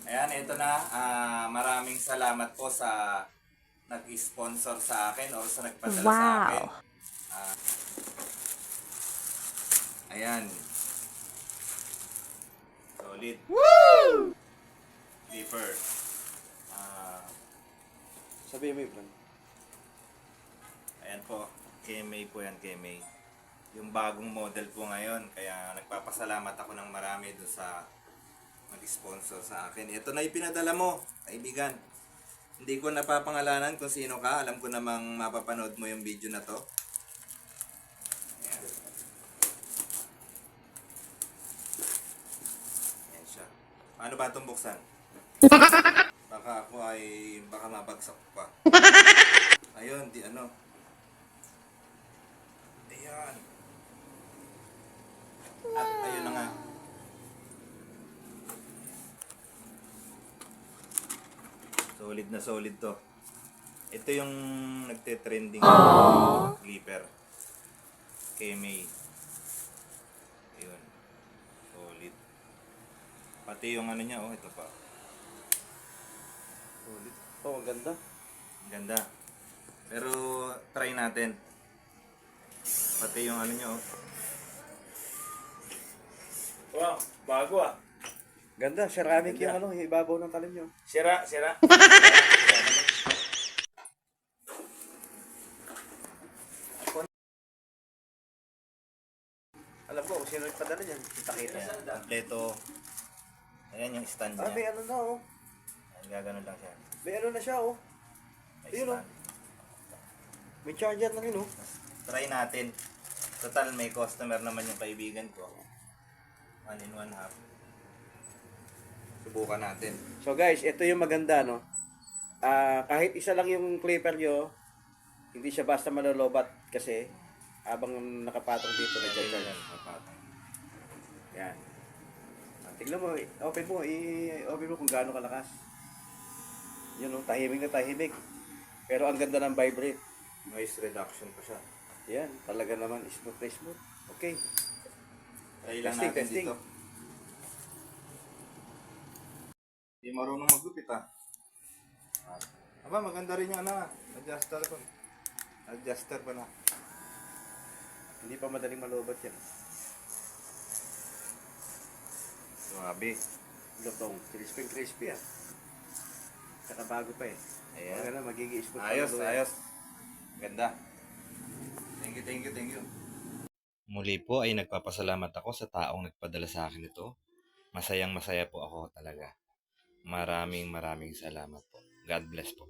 Ayan, ito na. Maraming salamat po sa nag-sponsor sa akin o sa nagpadala sa akin. Wow. Ayan. Solid. Clipper. Sabihin mo yung plan. Ayan po. KMA po yan, KMA. Yung bagong model po ngayon. Kaya nagpapasalamat ako ng marami doon sa nag-sponsor sa akin. Ito na ipinadala mo, kaibigan. Hindi ko napapangalanan kung sino ka. Alam ko namang mapapanood mo yung video na to. Ayan. Ayan siya. Paano ba itong buksan? Baka ako ay baka mabagsak pa. Ayun, di ano. Ayan. At ayun na nga. Solid na solid to. Ito yung nagte-trending na clipper. KMA. Ayun. Solid. Pati yung ano niya, oh, ito pa. Ulit. Oh, ang ganda. Ang ganda. Pero try natin. Pati yung ano niya, oh. Wow, bago ah. Ganda, ceramic yung ano, yung ibabaw ng talim nyo. Sira, sira. Alam ko kung sino nagpadala niyan. Kita-kita. Ayan, kompleto. Ayan yung stand Ah, may niya. ano na oh. Ayan, gaganon lang siya. May ano na siya oh. May Ayun, oh. stand. May charger na rin oh. Try natin. Total, may customer naman yung kaibigan ko. 1 in 1 half. Subukan natin. So guys, ito yung maganda no. Kahit isa lang yung clipper nyo, hindi siya basta malolobat kasi habang nakapatong dito na charger. Papatong. Yan. Tignan mo, open mo kung gaano kalakas. Yun oh, tahimik na tahimik. Pero ang ganda ng vibrate. Noise reduction pa siya. Yan, talaga naman smooth na smooth. Okay. Try lang Testing, natin testing. dito. Hindi marunong magupit ah. Aba, maganda rin yung ano, adjuster ko. Adjuster pa na. Hindi pa madaling malobat yan. Sumabi. Lutong, crispy ah. Saka bago pa eh. Ayan. Wala na, magiging smooth. Ayos, pa ayos. Ganda. Thank you. Muli po ay nagpapasalamat ako sa taong nagpadala sa akin ito. Masayang masaya po ako talaga. Maraming salamat po. God bless po.